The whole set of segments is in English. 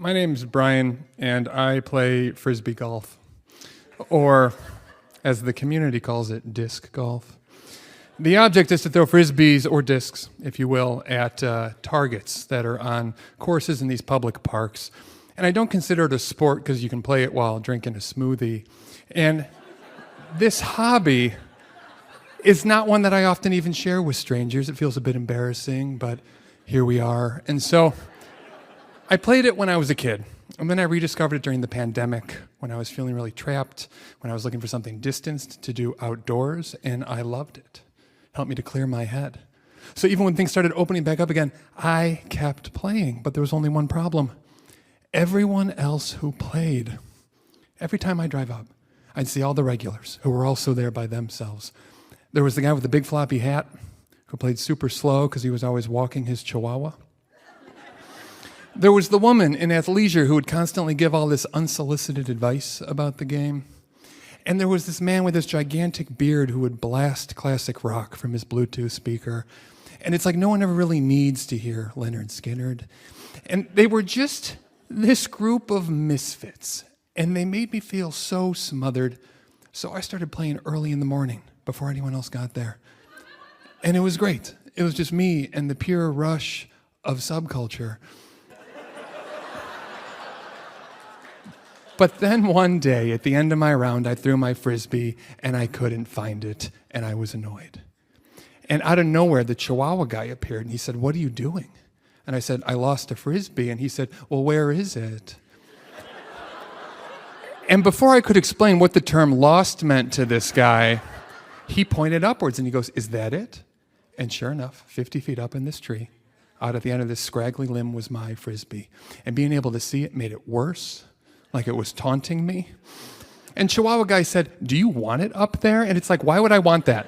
My name's Brian, and I play frisbee golf, or as the community calls it, disc golf. The object is to throw frisbees, or discs, if you will, at targets that are on courses in these public parks. And I don't consider it a sport because you can play it while drinking a smoothie. And this hobby is not one that I often even share with strangers. It feels a bit embarrassing, but here we are. And so I played it when I was a kid, and then I rediscovered it during the pandemic when I was feeling really trapped, when I was looking for something distanced to do outdoors, and I loved it. It helped me to clear my head. So even when things started opening back up again, I kept playing, but there was only one problem. Everyone else who played, every time I drive up, I'd see all the regulars who were also there by themselves. There was the guy with the big floppy hat who played super slow because he was always walking his chihuahua. There was the woman in athleisure who would constantly give all this unsolicited advice about the game. And there was this man with this gigantic beard who would blast classic rock from his Bluetooth speaker. And it's like no one ever really needs to hear Lynyrd Skynyrd. And they were just this group of misfits. And they made me feel so smothered. So I started playing early in the morning before anyone else got there. And it was great. It was just me and the pure rush of subculture. But then one day, at the end of my round, I threw my frisbee, and I couldn't find it, and I was annoyed. And out of nowhere, the Chihuahua guy appeared, and he said, "What are you doing?" And I said, "I lost a frisbee." And he said, "Well, where is it?" And before I could explain what the term lost meant to this guy, he pointed upwards, and he goes, "Is that it?" And sure enough, 50 feet up in this tree, out at the end of this scraggly limb was my frisbee. And being able to see it made it worse, like it was taunting me. And Chihuahua guy said, "Do you want it up there?" And it's like, why would I want that?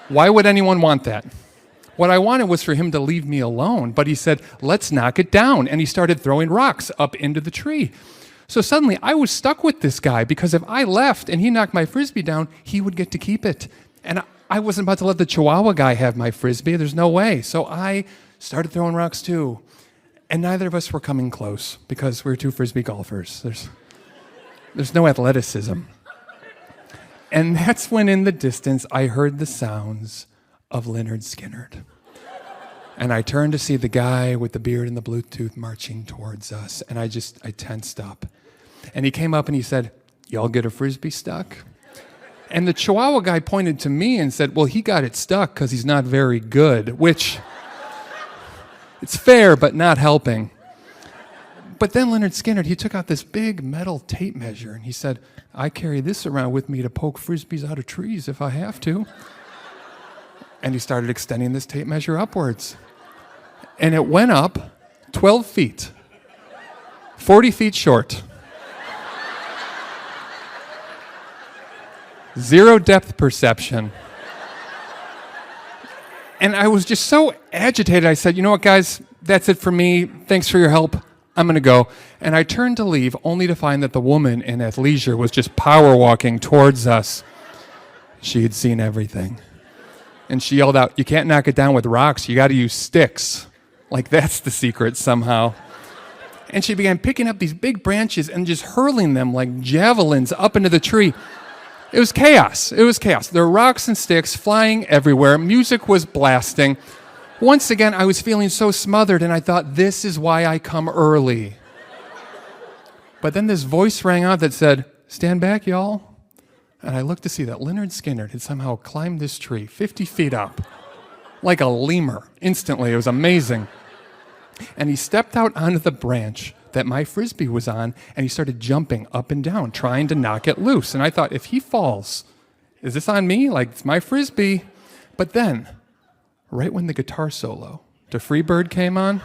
Why would anyone want that? What I wanted was for him to leave me alone, but he said, "Let's knock it down." And he started throwing rocks up into the tree. So suddenly I was stuck with this guy because if I left and he knocked my frisbee down, he would get to keep it. And I wasn't about to let the Chihuahua guy have my frisbee. There's no way. So I started throwing rocks too. And neither of us were coming close because we're two frisbee golfers. There's no athleticism. And that's when in the distance I heard the sounds of Lynyrd Skynyrd. And I turned to see the guy with the beard and the Bluetooth marching towards us. And I tensed up. And he came up and he said, "Y'all get a frisbee stuck?" And the Chihuahua guy pointed to me and said, "Well, he got it stuck because he's not very good," which it's fair, but not helping. But then Lynyrd Skynyrd, he took out this big metal tape measure and he said, "I carry this around with me to poke frisbees out of trees if I have to." And he started extending this tape measure upwards. And it went up 12 feet, 40 feet short. Zero depth perception. And I was just so agitated, I said, "You know what, guys? That's it for me. Thanks for your help. I'm going to go." And I turned to leave, only to find that the woman in athleisure was just power walking towards us. She had seen everything. And she yelled out, "You can't knock it down with rocks. You got to use sticks." Like that's the secret somehow. And she began picking up these big branches and just hurling them like javelins up into the tree. It was chaos. It was chaos. There were rocks and sticks flying everywhere. Music was blasting. Once again, I was feeling so smothered, and I thought, this is why I come early. But then this voice rang out that said, "Stand back, y'all." And I looked to see that Lynyrd Skynyrd had somehow climbed this tree 50 feet up, like a lemur. Instantly, it was amazing. And he stepped out onto the branch that my frisbee was on, and he started jumping up and down, trying to knock it loose. And I thought, if he falls, is this on me? Like, it's my frisbee. But then, right when the guitar solo to Freebird came on,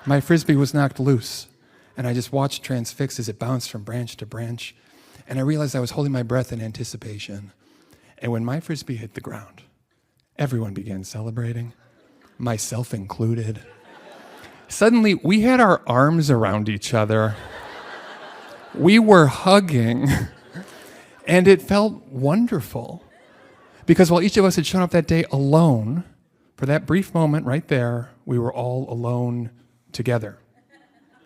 my frisbee was knocked loose. And I just watched transfixed as it bounced from branch to branch. And I realized I was holding my breath in anticipation. And when my frisbee hit the ground, everyone began celebrating, myself included. Suddenly, we had our arms around each other. We were hugging, and it felt wonderful. Because while each of us had shown up that day alone, for that brief moment right there, we were all alone together.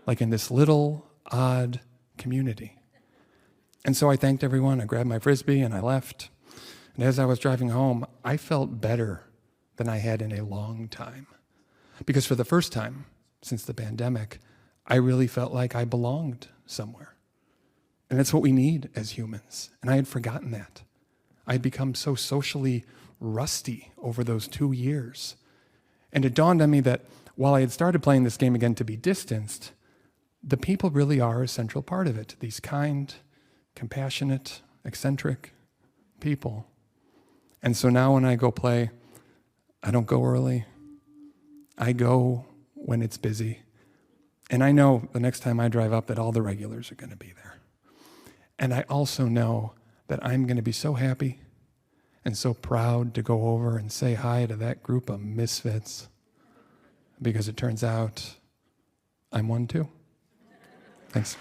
like in this little, odd community. And so I thanked everyone. I grabbed my Frisbee and I left. And as I was driving home, I felt better than I had in a long time. Because for the first time since the pandemic, I really felt like I belonged somewhere. And that's what we need as humans. And I had forgotten that. I had become so socially rusty over those 2 years. And it dawned on me that while I had started playing this game again to be distanced, the people really are a central part of it. These kind, compassionate, eccentric people. And so now when I go play, I don't go early. I go when it's busy. And I know the next time I drive up that all the regulars are going to be there. And I also know that I'm going to be so happy and so proud to go over and say hi to that group of misfits, because it turns out I'm one too. Thanks.